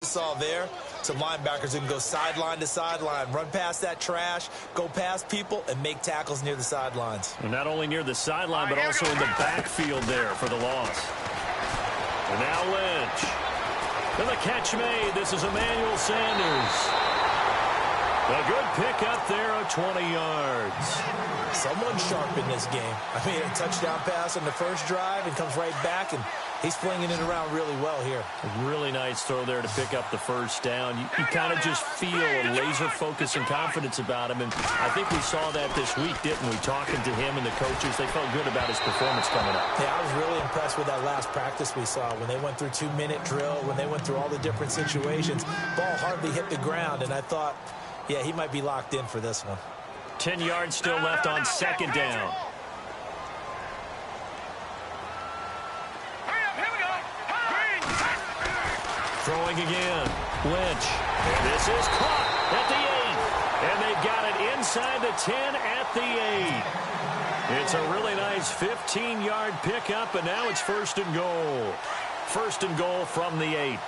saw there, some linebackers who can go sideline to sideline, run past that trash, go past people, and make tackles near the sidelines. And not only near the sideline, but also in the backfield there for the loss. And now Lynch. And the catch made. This is Emmanuel Sanders. A good pickup there of 20 yards. Someone's sharp in this game. I mean, a touchdown pass on the first drive and comes right back, and he's flinging it around really well here. A really nice throw there to pick up the first down. You kind of just feel a laser focus and confidence about him, and I think we saw that this week, didn't we? Talking to him and the coaches, they felt good about his performance coming up. Yeah, I was really impressed with that last practice we saw when they went through 2-minute drill, when they went through all the different situations. Ball hardly hit the ground, and I thought, yeah, he might be locked in for this one. 10 yards still left on second down. Throwing again. Lynch. This is caught at the 8. And they've got it inside the 10 at the 8. It's a really nice 15-yard pickup, and now it's first and goal. First and goal from the 8.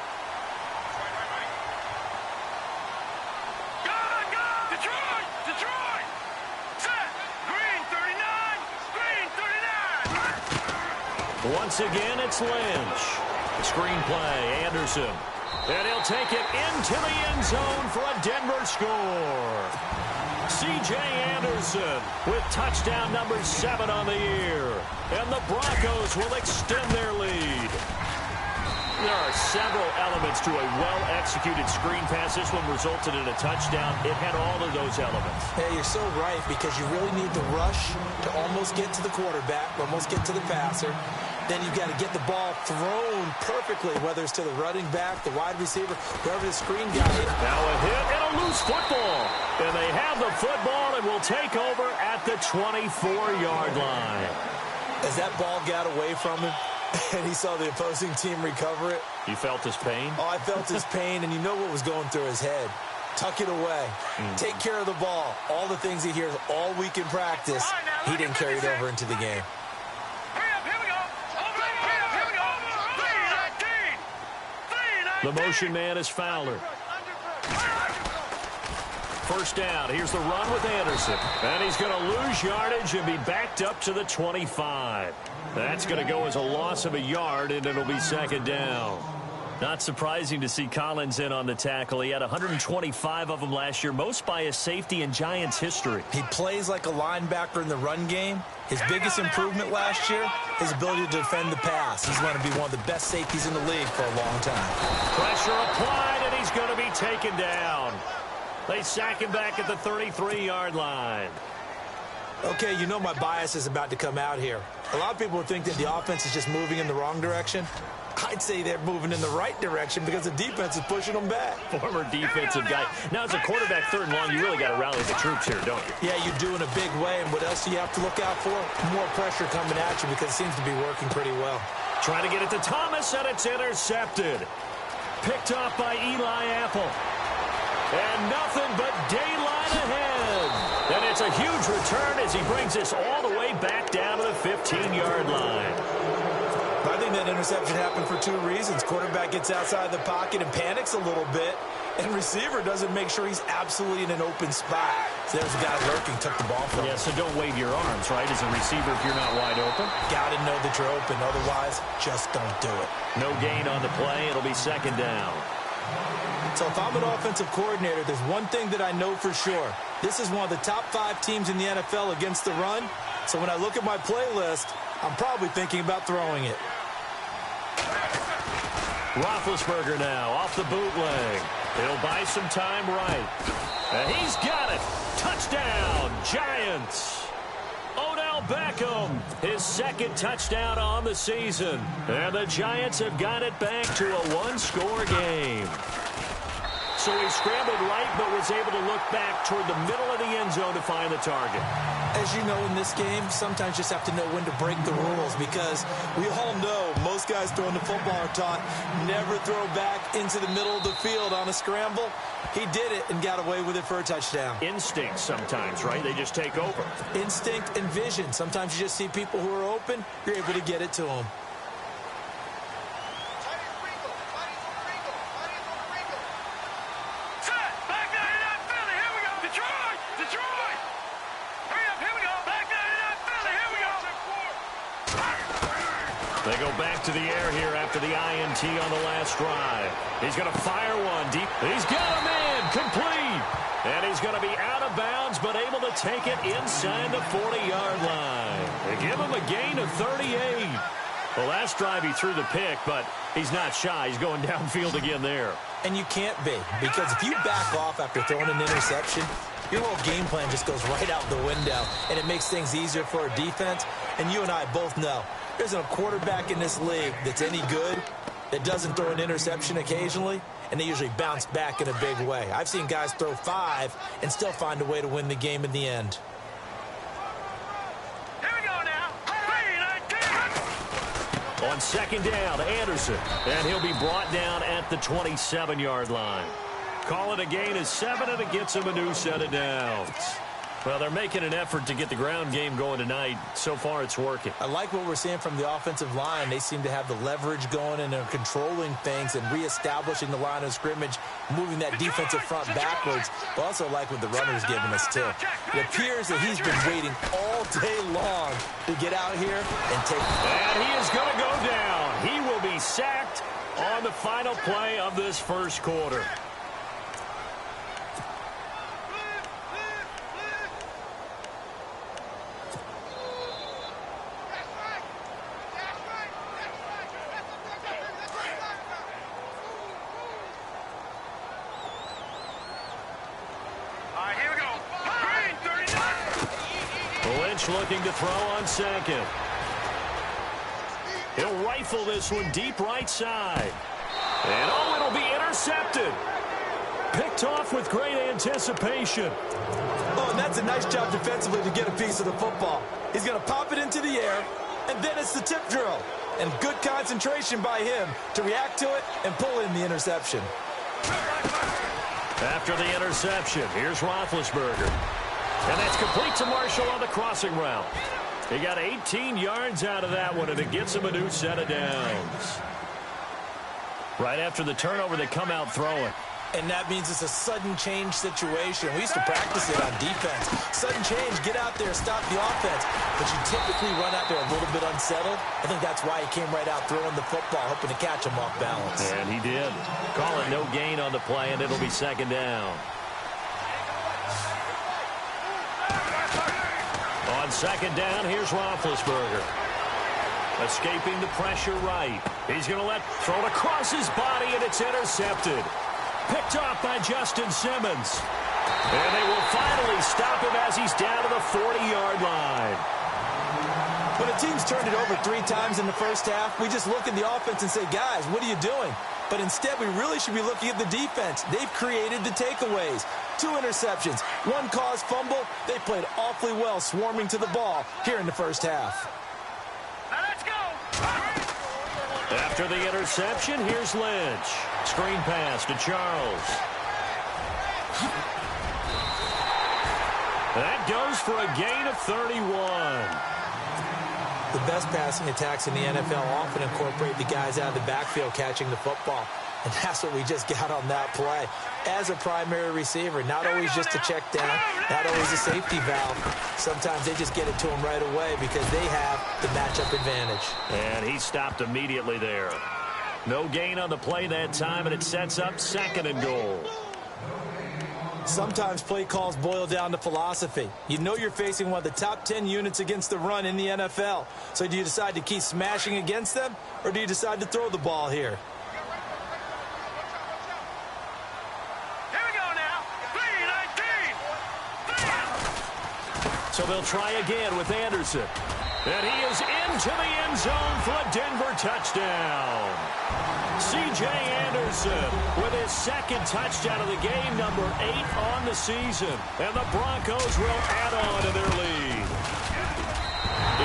Once again, it's Lynch. Screenplay, Anderson. And he'll take it into the end zone for a Denver score. C.J. Anderson with touchdown number 7 on the year. And the Broncos will extend their lead. There are several elements to a well-executed screen pass. This one resulted in a touchdown. It had all of those elements. Yeah, you're so right, because you really need the rush to almost get to the quarterback, almost get to the passer. Then you've got to get the ball thrown perfectly, whether it's to the running back, the wide receiver, whoever the screen guy is. Now a hit and a loose football. And they have the football and will take over at the 24-yard line. As that ball got away from him, and he saw the opposing team recover it. You felt his pain? Oh, I felt his pain, and you know what was going through his head. Tuck it away. Take care of the ball. All the things he hears all week in practice, he didn't carry it over into the game. The motion man is Fowler. First down. Here's the run with Anderson. And he's going to lose yardage and be backed up to the 25. That's going to go as a loss of a yard, and it'll be second down. Not surprising to see Collins in on the tackle. He had 125 of them last year, most by a safety in Giants history. He plays like a linebacker in the run game. His biggest improvement last year, his ability to defend the pass. He's going to be one of the best safeties in the league for a long time. Pressure applied, and he's going to be taken down. They sack him back at the 33-yard line. Okay, you know my bias is about to come out here. A lot of people would think that the offense is just moving in the wrong direction. I'd say they're moving in the right direction because the defense is pushing them back. Former defensive guy. Now, as a quarterback, third and long, you really got to rally the troops here, don't you? Yeah, you do in a big way. And what else do you have to look out for? More pressure coming at you because it seems to be working pretty well. Trying to get it to Thomas, and it's intercepted. Picked off by Eli Apple. And nothing but daylight ahead. And it's a huge return as he brings this all the way back down to the 15-yard line. I think that interception happened for two reasons. Quarterback gets outside the pocket and panics a little bit, and receiver doesn't make sure he's absolutely in an open spot. So there's a guy lurking, took the ball from him. Yeah, so don't wave your arms, right, as a receiver if you're not wide open. Got to know that you're open. Otherwise, just don't do it. No gain on the play. It'll be second down. So if I'm an offensive coordinator, there's one thing that I know for sure. This is one of the top 5 teams in the NFL against the run. So when I look at my playlist, I'm probably thinking about throwing it. Roethlisberger now off the bootleg. He'll buy some time right. And he's got it. Touchdown, Giants. Odell Beckham, his second touchdown on the season. And the Giants have got it back to a one-score game. So he scrambled right, but was able to look back toward the middle of the end zone to find the target. As you know, in this game, sometimes you just have to know when to break the rules, because we all know most guys throwing the football are taught never throw back into the middle of the field on a scramble. He did it and got away with it for a touchdown. Instinct sometimes, right? They just take over. Instinct and vision. Sometimes you just see people who are open, you're able to get it to them. They go back to the air here after the INT on the last drive. He's going to fire one deep. He's got him in. Complete. And he's going to be out of bounds, but able to take it inside the 40-yard line. They give him a gain of 38. The last drive he threw the pick, but he's not shy. He's going downfield again there. And you can't be, because if you back off after throwing an interception, your whole game plan just goes right out the window, and it makes things easier for a defense. And you and I both know there's a quarterback in this league that's any good that doesn't throw an interception occasionally, and they usually bounce back in a big way. I've seen guys throw 5 and still find a way to win the game in the end. On second down, Anderson, and he'll be brought down at the 27-yard line. Call it a gain of 7, and it gets him a new set of downs. Well, they're making an effort to get the ground game going tonight. So far, it's working. I like what we're seeing from the offensive line. They seem to have the leverage going, and they're controlling things and reestablishing the line of scrimmage, moving that defensive front backwards. But also like what the runner's giving us, too. It appears that he's been waiting all day long to get out here and take it. And he is going to go down. He will be sacked on the final play of this first quarter. Looking to throw on second. He'll rifle this one deep right side. And oh, it'll be intercepted. Picked off with great anticipation. Oh, and that's a nice job defensively to get a piece of the football. He's going to pop it into the air, and then it's the tip drill. And good concentration by him to react to it and pull in the interception. After the interception, here's Roethlisberger. And that's complete to Marshall on the crossing route. He got 18 yards out of that one, and it gets him a new set of downs. Right after the turnover, they come out throwing. And that means it's a sudden change situation. We used to practice it on defense. Sudden change, get out there, stop the offense. But you typically run out there a little bit unsettled. I think that's why he came right out throwing the football, hoping to catch him off balance. And he did. Call it no gain on the play, and it'll be second down. On second down, here's Roethlisberger. Escaping the pressure right. He's going to throw it across his body, and it's intercepted. Picked off by Justin Simmons. And they will finally stop him as he's down to the 40-yard line. When a team's turned it over 3 times in the first half, we just look at the offense and say, guys, what are you doing? But instead, we really should be looking at the defense. They've created the takeaways. 2 interceptions, 1 caused fumble. They played awfully well swarming to the ball here in the first half. Now let's go. After the interception, here's Lynch. Screen pass to Charles. That goes for a gain of 31. The best passing attacks in the NFL often incorporate the guys out of the backfield catching the football. And that's what we just got on that play. As a primary receiver, not always just a check down, not always a safety valve. Sometimes they just get it to him right away because they have the matchup advantage. And he stopped immediately there. No gain on the play that time, and it sets up 2nd and goal. Sometimes play calls boil down to philosophy. You know you're facing one of the top 10 units against the run in the NFL. So do you decide to keep smashing against them, or do you decide to throw the ball here? Here we go now. 3-19. So they'll try again with Anderson. And he is into the end zone for a Denver touchdown. C.J. Anderson with his 2nd touchdown of the game, number 8 on the season. And the Broncos will add on to their lead.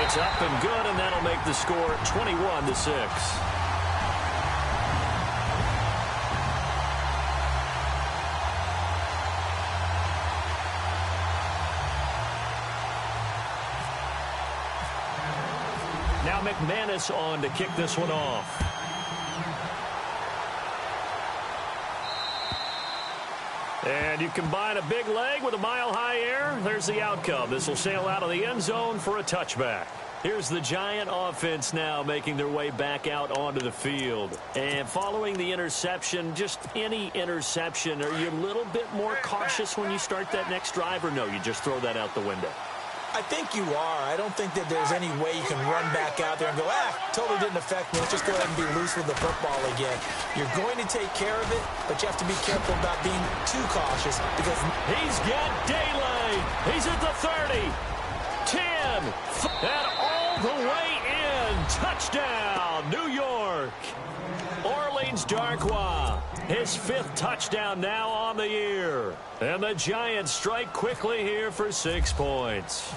It's up and good, and that'll make the score 21-6. Now McManus on to kick this one off. And you combine a big leg with a mile-high air, there's the outcome. This will sail out of the end zone for a touchback. Here's the Giant offense now making their way back out onto the field. And following the interception, just any interception, are you a little bit more cautious when you start that next drive, or no, you just throw that out the window? I think you are. I don't think that there's any way you can run back out there and go, totally didn't affect me. Let's just go ahead and be loose with the football again. You're going to take care of it, but you have to be careful about being too cautious because he's got daylight. He's at the 30, 10, and all the way in. Touchdown, New York. Orleans Darkwa, his 5th touchdown now on the year. And the Giants strike quickly here for 6 points.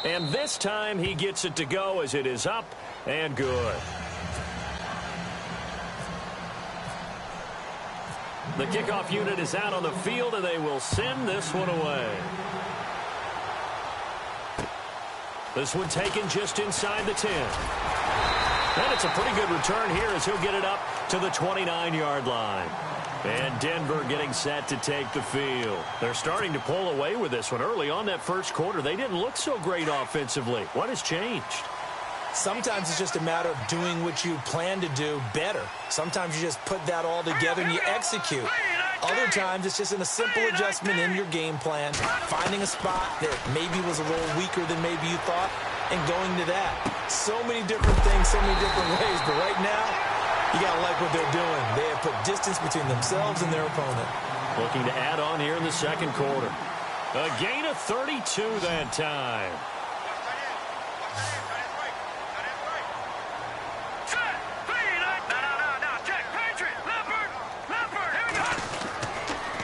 And this time he gets it to go as it is up and good. The kickoff unit is out on the field, and they will send this one away. This one taken just inside the 10. And it's a pretty good return here as he'll get it up to the 29-yard line. And Denver getting set to take the field. They're starting to pull away with this one. Early on that first quarter, they didn't look so great offensively. What has changed? Sometimes it's just a matter of doing what you plan to do better. Sometimes you just put that all together and you execute. Other times it's just a simple adjustment in your game plan, finding a spot that maybe was a little weaker than maybe you thought, and going to that. So many different things, so many different ways, but right now, you got to like what they're doing. They have put distance between themselves and their opponent. Looking to add on here in the second quarter. A gain of 32 that time.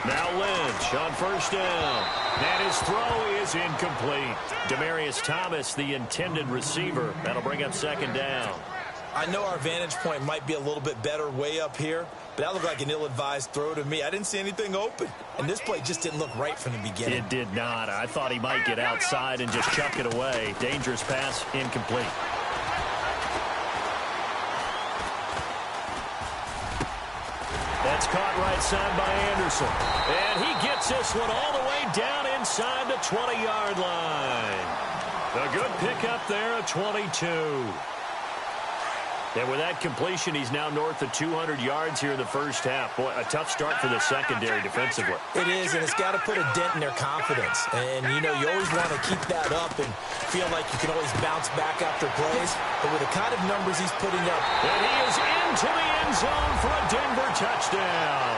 Now Lynch on first down. And his throw is incomplete. Demaryius Thomas, the intended receiver. That'll bring up second down. I know our vantage point might be a little bit better way up here, but that looked like an ill-advised throw to me. I didn't see anything open, and this play just didn't look right from the beginning. It did not. I thought he might get outside and just chuck it away. Dangerous pass, incomplete. That's caught right side by Anderson. And he gets this one all the way down inside the 20-yard line. A good pickup there at 22. And with that completion, he's now north of 200 yards here in the first half. Boy, a tough start for the secondary defensively. It is, and it's got to put a dent in their confidence. And, you know, you always want to keep that up and feel like you can always bounce back after plays. But with the kind of numbers he's putting up. And he is into the end zone for a Denver touchdown.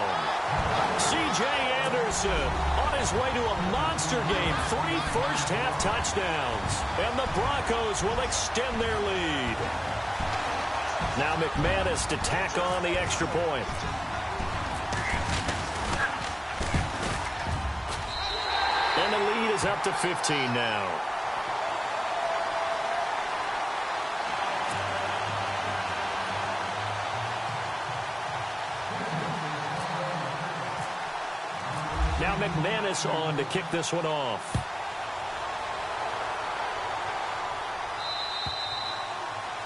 C.J. Anderson on his way to a monster game. 3 first-half touchdowns. And the Broncos will extend their lead. Now McManus to tack on the extra point. And the lead is up to 15 now. Now McManus on to kick this one off.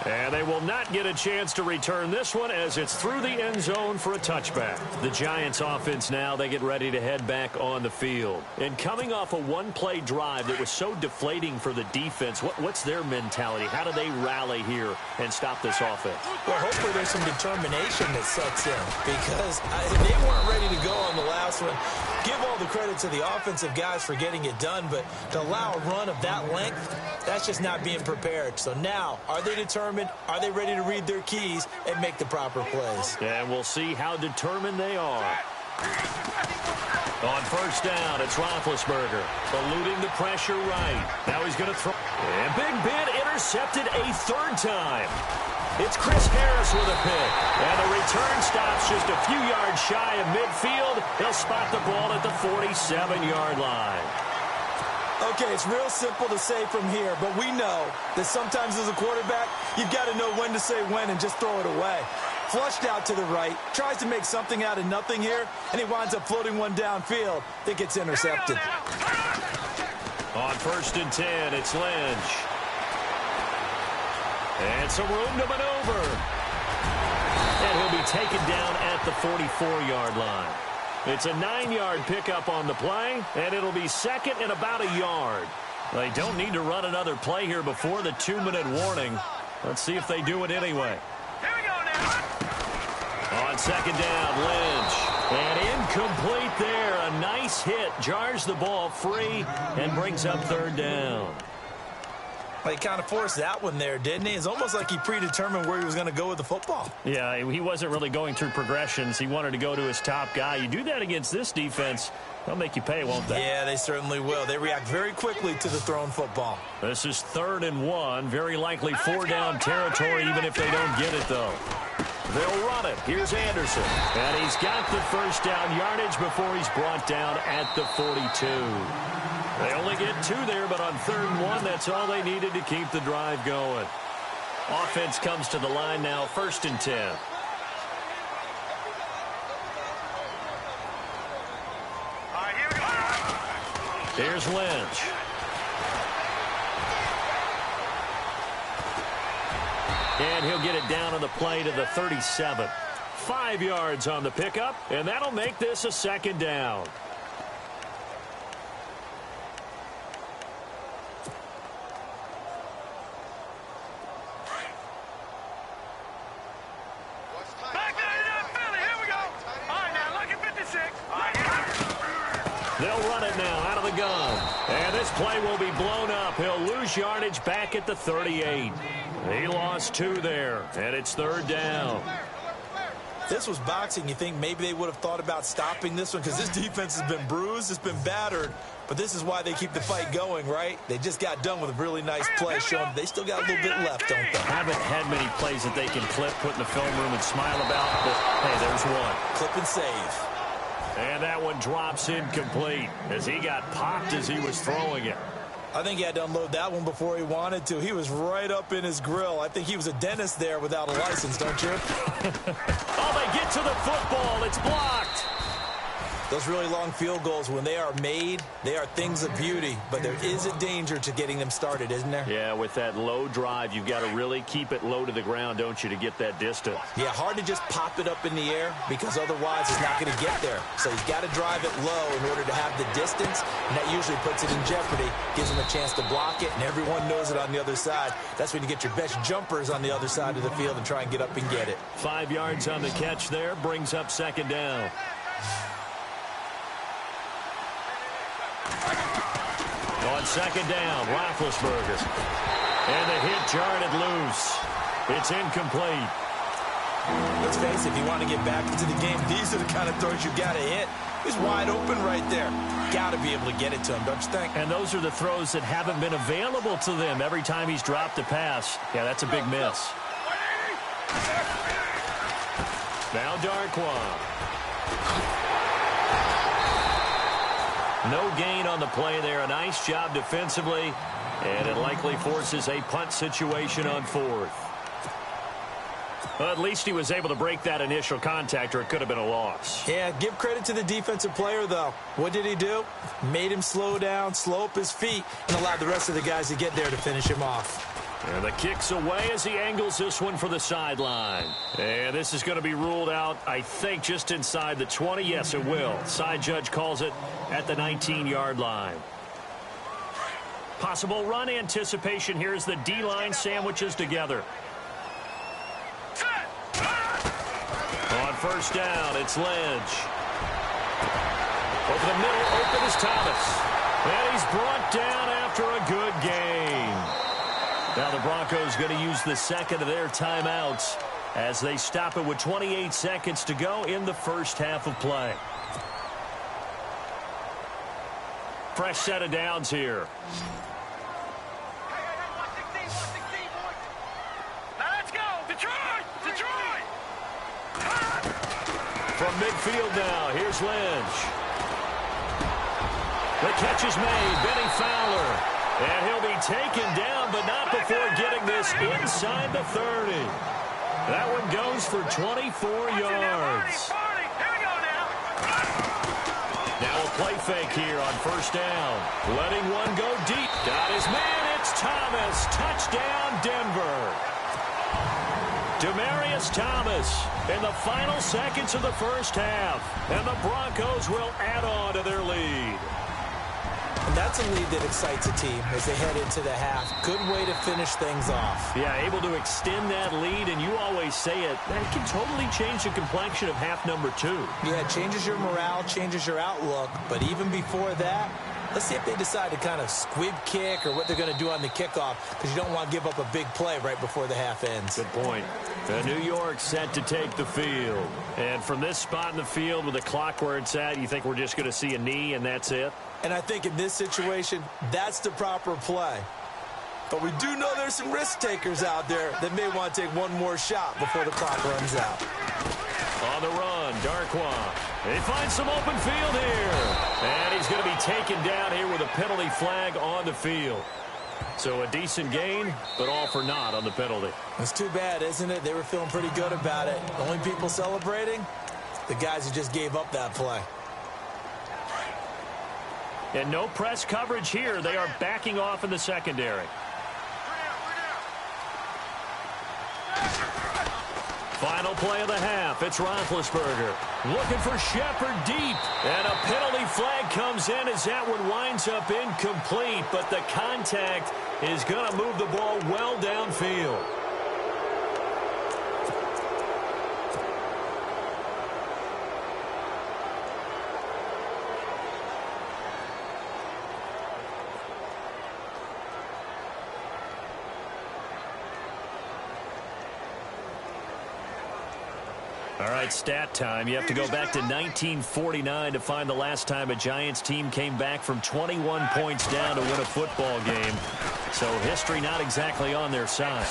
And they will not get a chance to return this one as it's through the end zone for a touchback. The Giants offense now, they get ready to head back on the field. And coming off a one-play drive that was so deflating for the defense, what's their mentality? How do they rally here and stop this offense? Well, hopefully there's some determination that sets in because they weren't ready to go on the last one. Give all the credit to the offensive guys for getting it done, but to allow a run of that length, that's just not being prepared. So now, are they determined? Are they ready to read their keys and make the proper plays? And we'll see how determined they are. On first down, it's Roethlisberger, eluding the pressure right. Now he's going to throw. And Big Ben intercepted a third time. It's Chris Harris with a pick. And the return stops just a few yards shy of midfield. They'll spot the ball at the 47-yard line. Okay, it's real simple to say from here, but we know that sometimes as a quarterback, you've got to know when to say when and just throw it away. Flushed out to the right, tries to make something out of nothing here, and he winds up floating one downfield that gets intercepted. On first and 10, it's Lynch. And some room to maneuver. And he'll be taken down at the 44-yard line. It's a 9-yard pickup on the play, and it'll be second and about a yard. They don't need to run another play here before the 2-minute warning. Let's see if they do it anyway. Here we go now. On second down, Lynch. And incomplete there. A nice hit. Jars the ball free and brings up third down. Well, he kind of forced that one there, didn't he? It's almost like he predetermined where he was going to go with the football. Yeah, he wasn't really going through progressions. He wanted to go to his top guy. You do that against this defense, they'll make you pay, won't they? Yeah, they certainly will. They react very quickly to the thrown football. This is 3rd and 1. Very likely 4-down territory, even if they don't get it, though. They'll run it. Here's Anderson. And he's got the first down yardage before he's brought down at the 42. They only get 2 there, but on 3rd and 1, that's all they needed to keep the drive going. Offense comes to the line now, 1st and 10. All right, here we go. Here's Lynch. And he'll get it down on the play to the 37. 5 yards on the pickup, and that'll make this a 2nd down. Back to Philly. Here we go. All right, now look at 56. All right, here. They'll run it now out of the gun. And this play will be blown up. He'll lose yardage back at the 38. He lost 2 there, and it's 3rd down. This was boxing. You think maybe they would have thought about stopping this one because this defense has been bruised, it's been battered, but this is why they keep the fight going, right? They just got done with a really nice play showing they still got a little bit left, don't they? Haven't had many plays that they can clip, put in the film room, and smile about, but hey, there's one. Clip and save. And that one drops incomplete as he got popped as he was throwing it. I think he had to unload that one before he wanted to. He was right up in his grill. I think he was a dentist there without a license, don't you? Oh, they get to the football. It's blocked. Those really long field goals, when they are made, they are things of beauty. But there is a danger to getting them started, isn't there? Yeah, with that low drive, you've got to really keep it low to the ground, don't you, to get that distance. Yeah, hard to just pop it up in the air because otherwise it's not going to get there. So he's got to drive it low in order to have the distance, and that usually puts it in jeopardy, gives him a chance to block it, and everyone knows it on the other side. That's when you get your best jumpers on the other side of the field and try and get up and get it. 5 yards on the catch there, brings up 2nd down. On 2nd down, Roethlisberger. And the hit jarred it loose. It's incomplete. Let's face it, if you want to get back into the game, these are the kind of throws you got to hit. He's wide open right there. Got to be able to get it to him, don't you think? And those are the throws that haven't been available to them every time he's dropped a pass. Yeah, that's a big miss. Now Darquan. No gain on the play there. A nice job defensively, and it likely forces a punt situation on 4th. Well, at least he was able to break that initial contact, or it could have been a loss. Yeah, give credit to the defensive player, though. What did he do? Made him slow down, slow up his feet, and allowed the rest of the guys to get there to finish him off. And the kick's away as he angles this one for the sideline. And this is going to be ruled out, I think, just inside the 20. Yes, it will. Side judge calls it at the 19-yard line. Possible run anticipation here as the D-line sandwiches together. On 1st down, it's Lynch. Over the middle, open is Thomas. And he's brought down after a good game. Now the Broncos going to use the 2nd of their timeouts as they stop it with 28 seconds to go in the first half of play. Fresh set of downs here. Now let's go. Detroit! Detroit! From midfield now, here's Lynch. The catch is made. Benny Fowler. And he'll be taken down, but not before getting this inside the 30. That one goes for 24 yards. Now a play fake here on 1st down. Letting one go deep. Got his man. It's Thomas. Touchdown, Denver. Demaryius Thomas in the final seconds of the first half. And the Broncos will add on to their lead. And that's a lead that excites a team as they head into the half. Good way to finish things off. Yeah, able to extend that lead, and you always say it, that can totally change the complexion of half number 2. Yeah, it changes your morale, changes your outlook. But even before that, let's see if they decide to kind of squib kick or what they're going to do on the kickoff, because you don't want to give up a big play right before the half ends. Good point. New York set to take the field. And from this spot in the field with the clock where it's at, you think we're just going to see a knee and that's it? And I think in this situation, that's the proper play. But we do know there's some risk takers out there that may want to take one more shot before the clock runs out. On the run, Darkwa. He finds some open field here. And he's going to be taken down here with a penalty flag on the field. So a decent gain, but all for naught on the penalty. It's too bad, isn't it? They were feeling pretty good about it. The only people celebrating, the guys who just gave up that play. And no press coverage here. They are backing off in the secondary. Final play of the half. It's Roethlisberger looking for Shepard deep. And a penalty flag comes in as that one winds up incomplete. But the contact is going to move the ball well downfield. All right, stat time. You have to go back to 1949 to find the last time a Giants team came back from 21 points down to win a football game. So history not exactly on their side.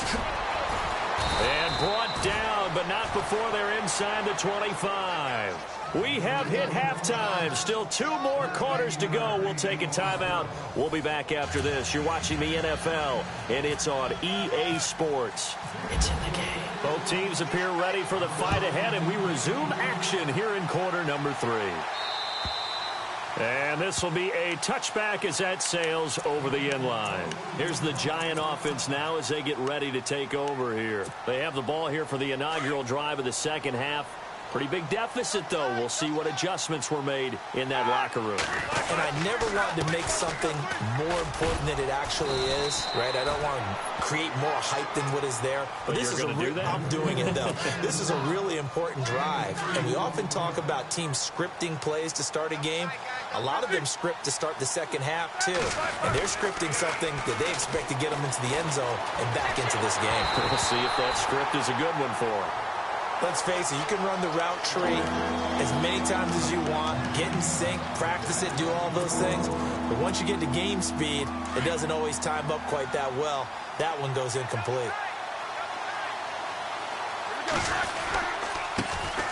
And brought down, but not before they're inside the 25. We have hit halftime. Still 2 more quarters to go. We'll take a timeout. We'll be back after this. You're watching the NFL, and it's on EA Sports. It's in the game. Both teams appear ready for the fight ahead, and we resume action here in quarter number 3. And this will be a touchback as that sails over the end line. Here's the Giant offense now as they get ready to take over here. They have the ball here for the inaugural drive of the second half. Pretty big deficit, though. We'll see what adjustments were made in that locker room. And I never wanted to make something more important than it actually is, right? I don't want to create more hype than what is there. But this is I'm doing it, though. This is a really important drive. And we often talk about teams scripting plays to start a game. A lot of them script to start the second half, too. And they're scripting something that they expect to get them into the end zone and back into this game. We'll see if that script is a good one for them. Let's face it, you can run the route tree as many times as you want, get in sync, practice it, do all those things. But once you get to game speed, it doesn't always time up quite that well. That one goes incomplete.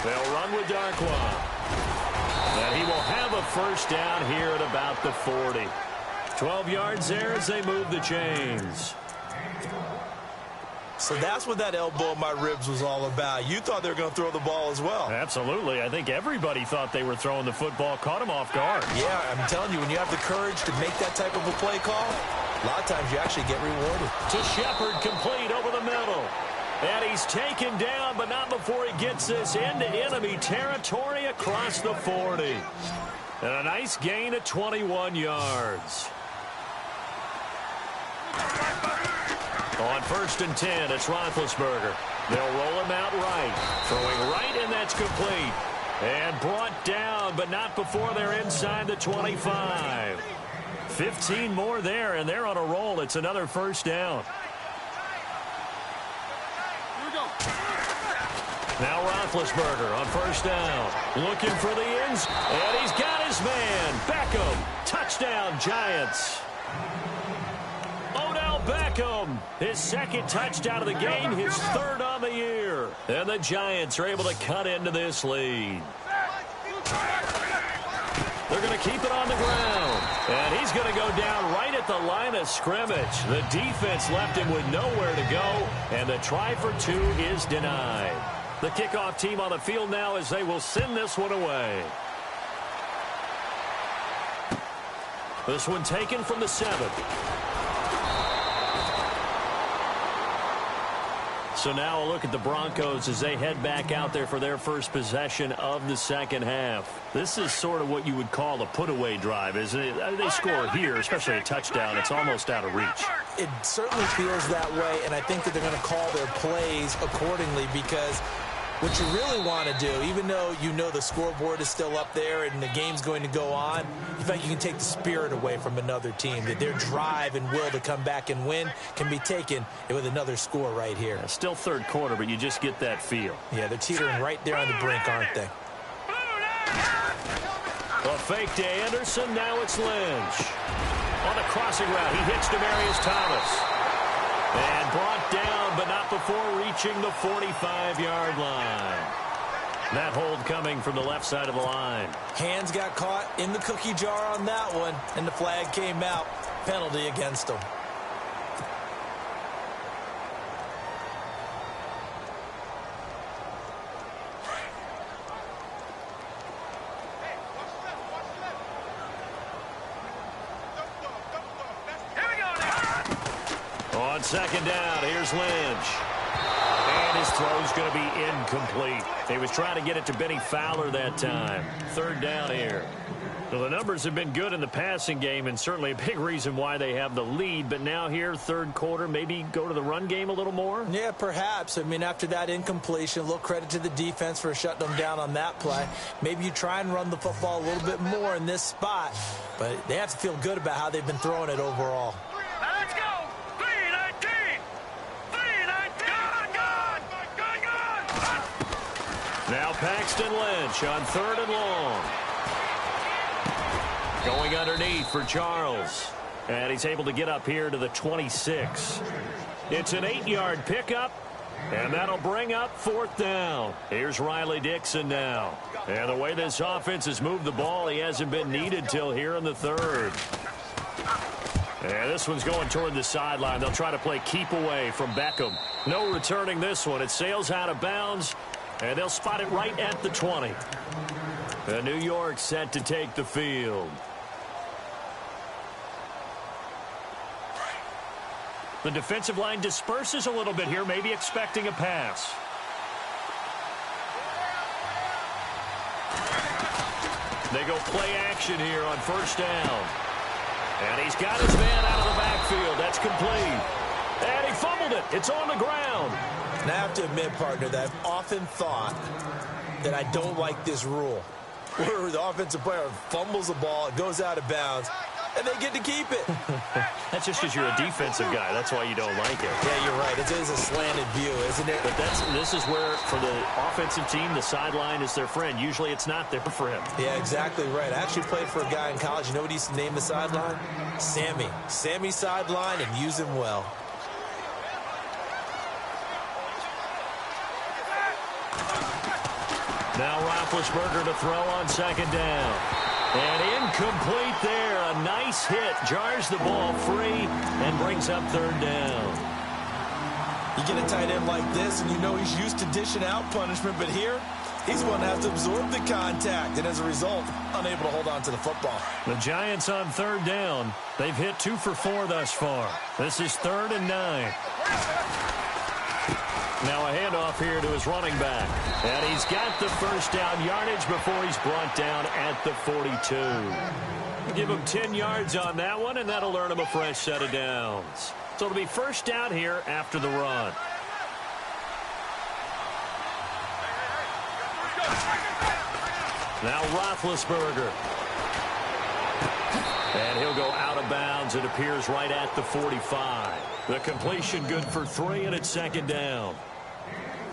They'll run with Darkwa. And he will have a first down here at about the 40. 12 yards there as they move the chains. So that's what that elbow in my ribs was all about. You thought they were going to throw the ball as well. Absolutely. I think everybody thought they were throwing the football, caught him off guard. Yeah, I'm telling you, when you have the courage to make that type of a play call, a lot of times you actually get rewarded. To Shepard, complete over the middle. And he's taken down, but not before he gets this into enemy territory across the 40. And a nice gain of 21 yards. On 1st and 10, it's Roethlisberger. They'll roll him out right. Throwing right, and that's complete. And brought down, but not before they're inside the 25. 15 more there, and they're on a roll. It's another first down. Now Roethlisberger on 1st down. Looking for the ends. And he's got his man. Beckham. Touchdown, Giants. Beckham, his 2nd touchdown of the game, his 3rd on the year. And the Giants are able to cut into this lead. They're going to keep it on the ground. And he's going to go down right at the line of scrimmage. The defense left him with nowhere to go, and the try for 2 is denied. The kickoff team on the field now as they will send this one away. This one taken from the 7. So now a look at the Broncos as they head back out there for their first possession of the second half. This is sort of what you would call a put-away drive, isn't it? They score here, especially a touchdown. It's almost out of reach. It certainly feels that way, and I think that they're going to call their plays accordingly, because what you really want to do, even though you know the scoreboard is still up there and the game's going to go on, you think you can take the spirit away from another team, that their drive and will to come back and win can be taken with another score right here. Yeah, still third quarter, but you just get that feel. Yeah, they're teetering right there on the brink, aren't they? A fake to Anderson, now it's Lynch. On the crossing route, he hits Demaryius Thomas. And brought down, but not before reaching the 45-yard line. That hold coming from the left side of the line. Hands got caught in the cookie jar on that one, and the flag came out. Penalty against them. On second down, here's Lynch. And his throw's going to be incomplete. He was trying to get it to Benny Fowler that time. Third down here. Well, the numbers have been good in the passing game, and certainly a big reason why they have the lead. But now here, third quarter, maybe go to the run game a little more? Yeah, perhaps. I mean, after that incompletion, a little credit to the defense for shutting them down on that play. Maybe you try and run the football a little bit more in this spot. But they have to feel good about how they've been throwing it overall. Let's go! 319! 319! Good! Now Paxton Lynch on third and long. Going underneath for Charles. And he's able to get up here to the 26. It's an 8-yard pickup. And that'll bring up fourth down. Here's Riley Dixon now. And the way this offense has moved the ball, he hasn't been needed till here in the third. And this one's going toward the sideline. They'll try to play keep away from Beckham. No returning this one. It sails out of bounds. And they'll spot it right at the 20. And New York set to take the field. The defensive line disperses a little bit here, maybe expecting a pass. They go play action here on first down. And he's got his man out of the backfield. That's complete. And he fumbled it. It's on the ground. And I have to admit, partner, that I've often thought that I don't like this rule, where the offensive player fumbles the ball, it goes out of bounds, and they get to keep it. That's just because you're a defensive guy. That's why you don't like it. Yeah, you're right. It is a slanted view, isn't it? But this is where, for the offensive team, the sideline is their friend. Usually it's not there for him. Yeah, exactly right. I actually played for a guy in college. You know what he used to name the sideline? Sammy. Sammy sideline, and use him well. Now Roethlisberger to throw on second down. And incomplete there. A nice hit. Jars the ball free and brings up third down. You get a tight end like this, and you know he's used to dishing out punishment, but here, he's the one that has to absorb the contact, and as a result, unable to hold on to the football. The Giants on third down. They've hit 2 for 4 thus far. This is 3rd and 9. Now a handoff here to his running back. And he's got the first down yardage before he's brought down at the 42. Give him 10 yards on that one, and that'll earn him a fresh set of downs. So it'll be first down here after the run. Now Roethlisberger. And he'll go out of bounds. It appears right at the 45. The completion good for 3, and it's second down.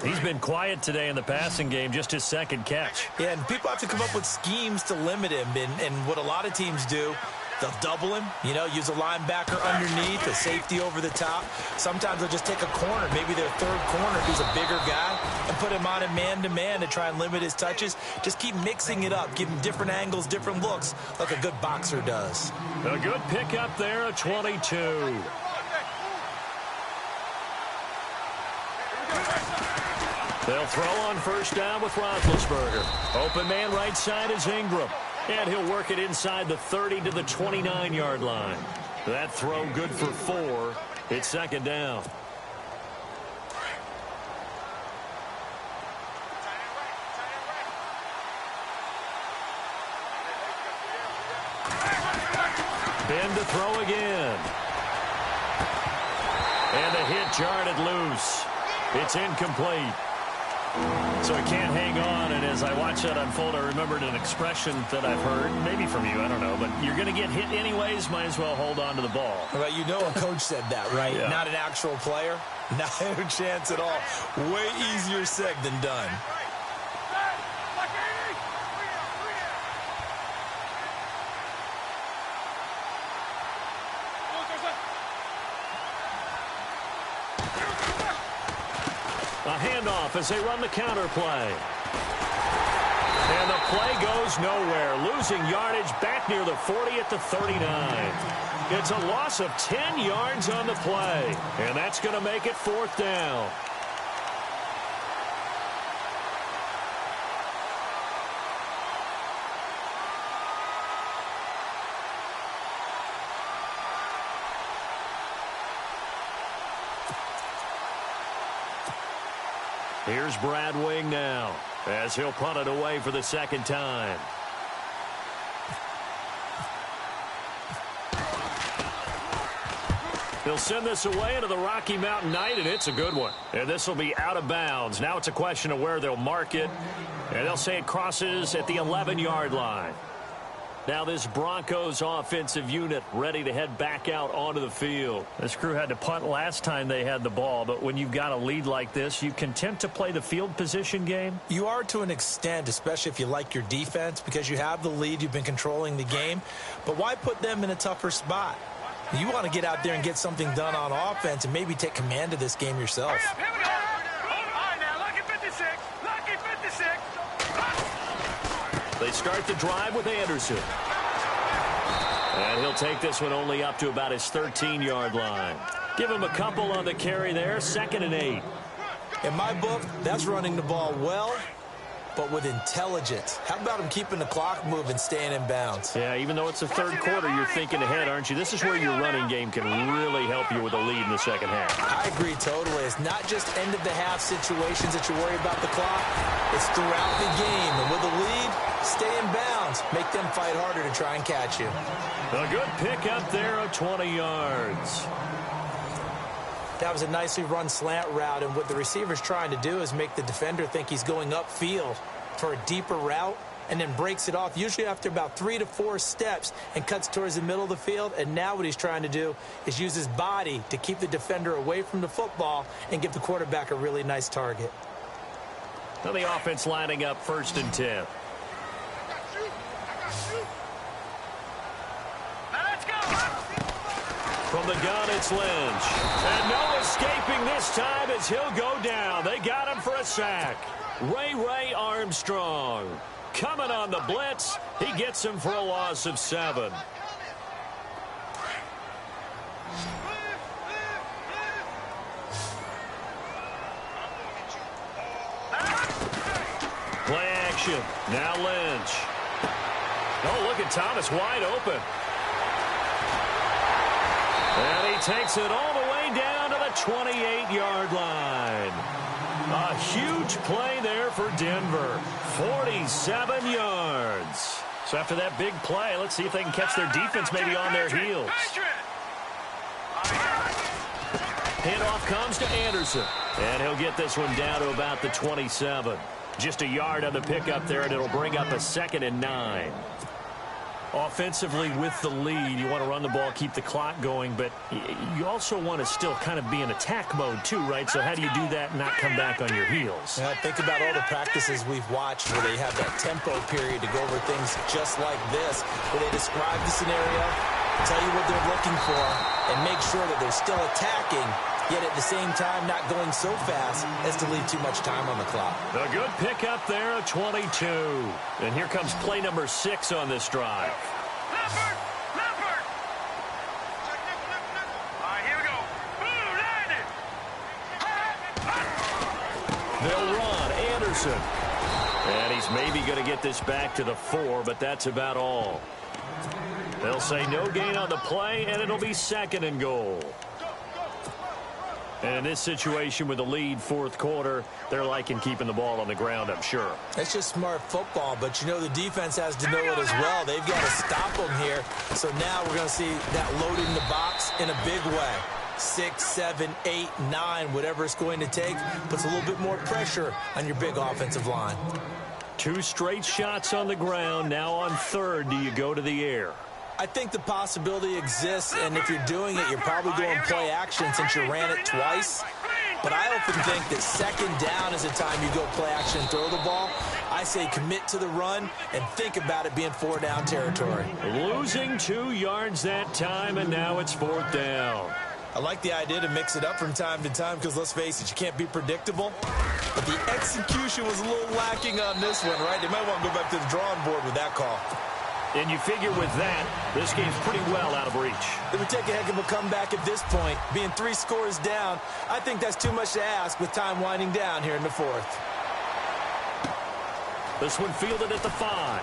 He's been quiet today in the passing game, just his second catch. Yeah, and people have to come up with schemes to limit him. And what a lot of teams do, they'll double him, you know, use a linebacker underneath, a safety over the top. Sometimes they'll just take a corner, maybe their third corner, who's a bigger guy, and put him on a man-to-man to try and limit his touches. Just keep mixing it up, give him different angles, different looks, like a good boxer does. A good pickup there, a 22. They'll throw on first down with Roethlisberger. Open man right side is Ingram. And he'll work it inside the 30 to the 29-yard line. That throw good for 4. It's second down. Ben to throw again. And the hit jarred it loose. It's incomplete. So he can't hang on, and as I watch that unfold, I remembered an expression that I've heard, maybe from you, I don't know, but you're going to get hit anyways, might as well hold on to the ball. Well, you know a coach said that, right? Yeah. Not an actual player. Not a chance at all. Way easier said than done. A handoff as they run the counter play. And the play goes nowhere. Losing yardage back near the 40 at the 39. It's a loss of 10 yards on the play. And that's going to make it 4th down. Here's Brad Wing now as he'll punt it away for the 2nd time. He'll send this away into the Rocky Mountain Night, and it's a good one. And this will be out of bounds. Now it's a question of where they'll mark it, and they'll say it crosses at the 11-yard line. Now this Broncos offensive unit ready to head back out onto the field. This crew had to punt last time they had the ball, but when you've got a lead like this, you content to play the field position game? You are to an extent, especially if you like your defense, because you have the lead, you've been controlling the game. But why put them in a tougher spot? You want to get out there and get something done on offense and maybe take command of this game yourself. Here we go. All right, now, lucky 56. Lucky 56. They start the drive with Anderson. And he'll take this one only up to about his 13-yard line. Give him a couple on the carry there, 2nd and 8. In my book, that's running the ball well, but with intelligence. How about him keeping the clock moving, staying in bounds? Yeah, even though it's the 3rd quarter, you're thinking ahead, aren't you? This is where your running game can really help you with a lead in the 2nd half. I agree totally. It's not just end-of-the-half situations that you worry about the clock. It's throughout the game. And with a lead, stay in bounds. Make them fight harder to try and catch you. A good pick up there of 20 yards. That was a nicely run slant route, and what the receiver's trying to do is make the defender think he's going upfield for a deeper route, and then breaks it off, usually after about 3 to 4 steps, and cuts towards the middle of the field. And now what he's trying to do is use his body to keep the defender away from the football and give the quarterback a really nice target. Now the offense lining up 1st and 10. From the gun, it's Lynch. And no escaping this time as he'll go down. They got him for a sack. Ray Armstrong coming on the blitz. He gets him for a loss of 7. Play action. Now Lynch. Oh, look at Thomas wide open. And he takes it all the way down to the 28-yard line. A huge play there for Denver. 47 yards. So after that big play, let's see if they can catch their defense maybe on their heels. Handoff comes to Anderson. And he'll get this one down to about the 27. Just a yard on the pickup there, and it'll bring up a 2nd and 9. Offensively with the lead, you want to run the ball, keep the clock going, but you also want to still kind of be in attack mode too, right? So how do you do that and not come back on your heels? Yeah, think about all the practices we've watched where they have that tempo period to go over things just like this, where they describe the scenario, tell you what they're looking for, and make sure that they're still attacking, yet at the same time not going so fast as to leave too much time on the clock. A good pickup there of 22. And here comes play number 6 on this drive. Leopard! All right, here we go. Boom, landed! They'll run Anderson. And he's maybe going to get this back to the 4, but that's about all. They'll say no gain on the play, and it'll be 2nd and goal. And in this situation with the lead fourth quarter, they're liking keeping the ball on the ground, I'm sure. That's just smart football, but you know the defense has to know it as well. They've got to stop them here. So now we're going to see that loading the box in a big way. 6, 7, 8, 9, whatever it's going to take, puts a little bit more pressure on your big offensive line. 2 straight shots on the ground. Now on third, do you go to the air? I think the possibility exists, and if you're doing it, you're probably going play action since you ran it twice. But I often think that second down is a time you go play action and throw the ball. I say commit to the run and think about it being 4-down territory. Losing 2 yards that time, and now it's 4th down. I like the idea to mix it up from time to time because, let's face it, you can't be predictable. But the execution was a little lacking on this one, right? They might want to go back to the drawing board with that call. And you figure with that, this game's pretty well out of reach. It would take a heck of a comeback at this point. Being 3 scores down, I think that's too much to ask with time winding down here in the 4th. This one fielded at the 5.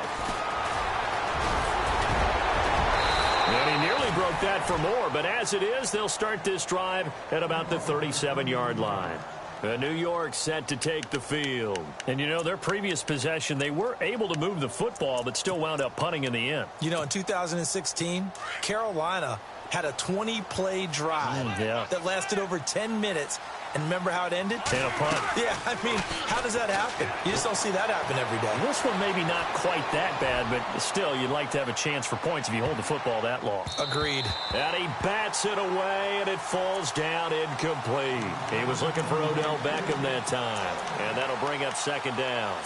And he nearly broke that for more, but as it is, they'll start this drive at about the 37-yard line. New York set to take the field. And, you know, their previous possession, they were able to move the football, but still wound up punting in the end. You know, in 2016, Carolina had a 20-play drive that lasted over 10 minutes. And remember how it ended? And a punt. Yeah, I mean, how does that happen? You just don't see that happen every day. This one maybe not quite that bad, but still, you'd like to have a chance for points if you hold the football that long. Agreed. And he bats it away, and it falls down incomplete. He was looking for Odell Beckham that time, and that'll bring up 2nd down.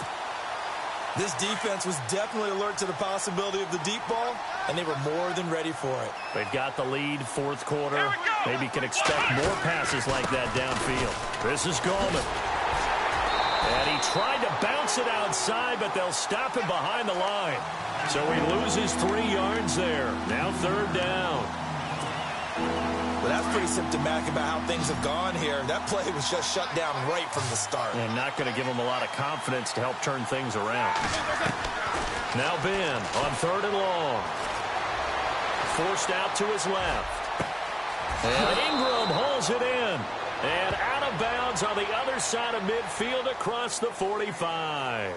This defense was definitely alert to the possibility of the deep ball, and they were more than ready for it. They've got the lead, 4th quarter. Maybe can expect more passes like that downfield. This is Gallman. And he tried to bounce it outside, but they'll stop him behind the line. So he loses 3 yards there. Now 3rd down. Well, that's pretty symptomatic about how things have gone here. That play was just shut down right from the start. And not going to give him a lot of confidence to help turn things around. Now Ben on 3rd and long. Forced out to his left. And Ingram hauls it in. And out of bounds on the other side of midfield across the 45.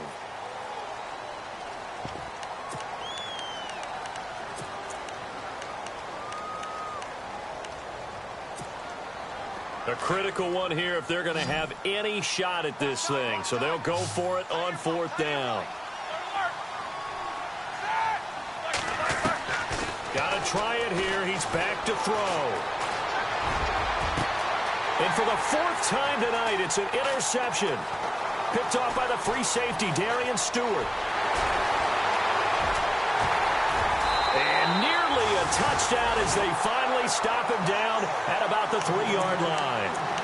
A critical one here if they're going to have any shot at this thing. So they'll go for it on 4th down. Got to try it here. He's back to throw. And for the 4th time tonight, it's an interception. Picked off by the free safety, Darian Stewart. And nearly a touchdown as they finally stop him down at about the 3-yard line.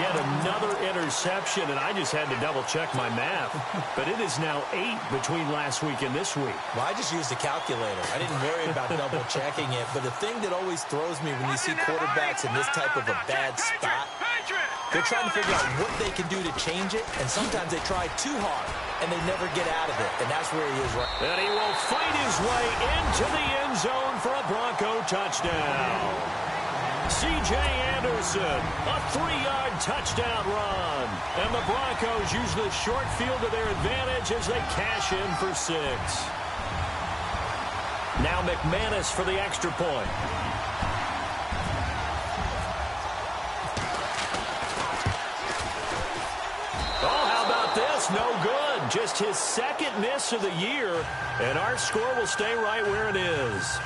Yet another interception, and I just had to double-check my math. But it is now 8 between last week and this week. Well, I just used a calculator. I didn't worry about double-checking it. But the thing that always throws me when you see quarterbacks in this type of a bad spot, they're trying to figure out what they can do to change it, and sometimes they try too hard, and they never get out of it. And that's where he is right now. And he will fight his way into the end zone for a Bronco touchdown. C.J. Anderson, a 3-yard touchdown run. And the Broncos use the short field to their advantage as they cash in for 6. Now McManus for the extra point. Oh, how about this? No good. Just his 2nd miss of the year. And our score will stay right where it is.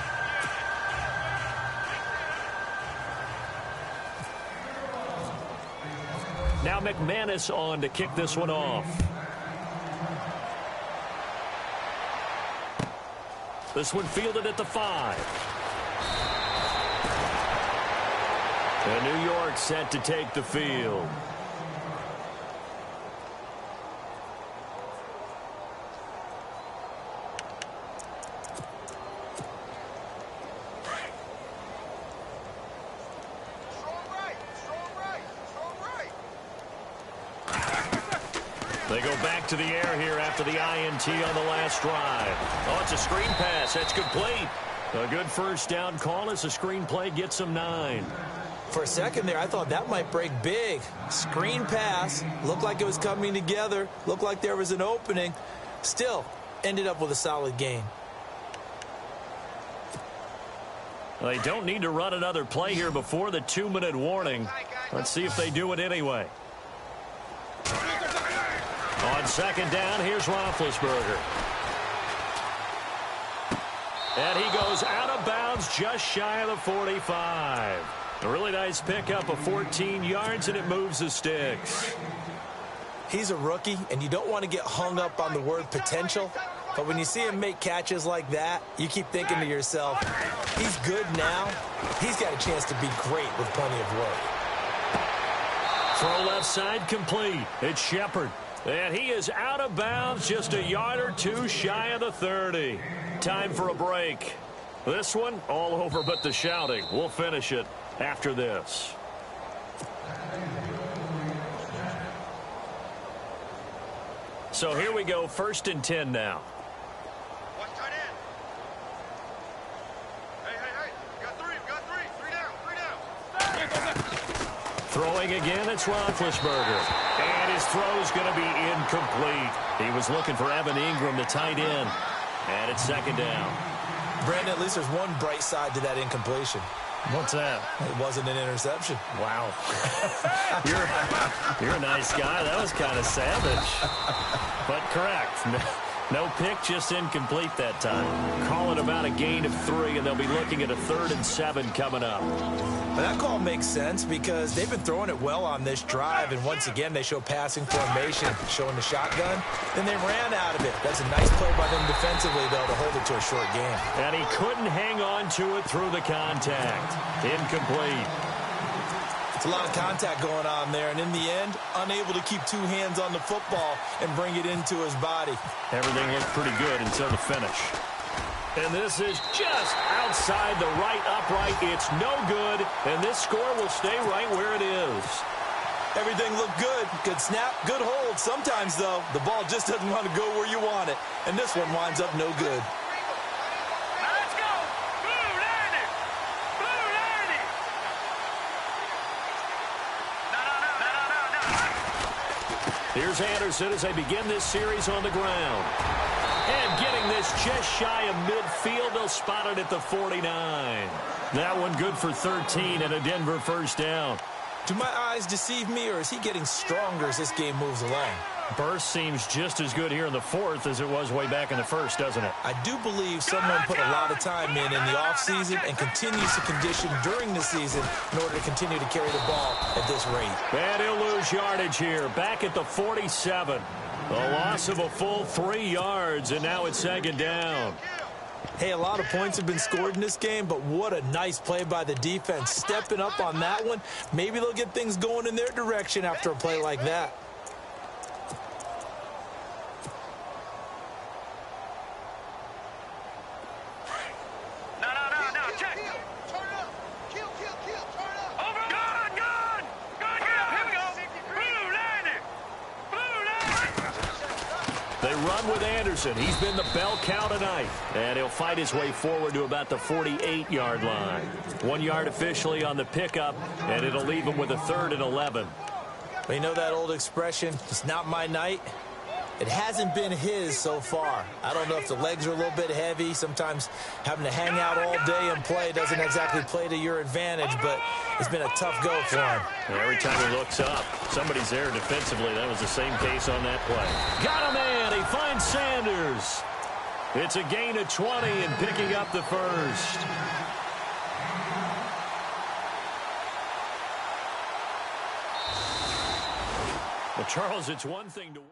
Now McManus on to kick this one off. This one fielded at the 5. And New York set to take the field. They go back to the air here after the INT on the last drive. Oh, it's a screen pass. That's complete. A good 1st down call as the screen play gets them 9. For a second there, I thought that might break big. Screen pass, looked like it was coming together, looked like there was an opening. Still, ended up with a solid gain. They don't need to run another play here before the 2-minute warning. Let's see if they do it anyway. On second down, here's Roethlisberger. And he goes out of bounds just shy of the 45. A really nice pickup of 14 yards, and it moves the sticks. He's a rookie, and you don't want to get hung up on the word potential. But when you see him make catches like that, you keep thinking to yourself, he's good now. He's got a chance to be great with plenty of work. Throw left side complete. It's Shepard. And he is out of bounds just a yard or two shy of the 30. Time for a break. This one, all over but the shouting. We'll finish it after this. So here we go, 1st and 10 now. Watch tight end. Hey. We got three. Three down. Throwing again, it's Roethlisberger. And his throw's going to be incomplete. He was looking for Evan Ingram, the tight end. And it's 2nd down. Brandon, at least there's one bright side to that incompletion. What's that? It wasn't an interception. Wow. You're a nice guy. That was kind of savage. But correct. No pick, just incomplete that time. Call it about a gain of 3, and they'll be looking at a 3rd and 7 coming up. But that call makes sense because they've been throwing it well on this drive, and once again they show passing formation, showing the shotgun. Then they ran out of it. That's a nice play by them defensively, though, to hold it to a short game. And he couldn't hang on to it through the contact. Incomplete. It's a lot of contact going on there, and in the end, unable to keep 2 hands on the football and bring it into his body. Everything looked pretty good until the finish. And this is just outside the right upright. It's no good, and this score will stay right where it is. Everything looked good. Good snap, good hold. Sometimes, though, the ball just doesn't want to go where you want it, and this one winds up no good. Here's Anderson as they begin this series on the ground. And getting this just shy of midfield, they'll spot it at the 49. That one good for 13 and a Denver 1st down. Do my eyes deceive me, or is he getting stronger as this game moves along? Burst seems just as good here in the 4th as it was way back in the 1st, doesn't it? I do believe someone put a lot of time in the offseason and continues to condition during the season in order to continue to carry the ball at this rate. And he'll lose yardage here, back at the 47. A loss of a full 3 yards, and now it's 2nd down. Hey, a lot of points have been scored in this game, but what a nice play by the defense. Stepping up on that one, maybe they'll get things going in their direction after a play like that. With Anderson. He's been the bell cow tonight. And he'll fight his way forward to about the 48-yard line. 1 yard officially on the pickup, and it'll leave him with a 3rd and 11. Well, you know that old expression, it's not my night? It hasn't been his so far. I don't know if the legs are a little bit heavy. Sometimes having to hang out all day and play doesn't exactly play to your advantage, but it's been a tough go for him. And every time he looks up, somebody's there defensively. That was the same case on that play. Got a man. He finds Sanders. It's a gain of 20 and picking up the 1st. Well, Charles, it's one thing to...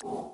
You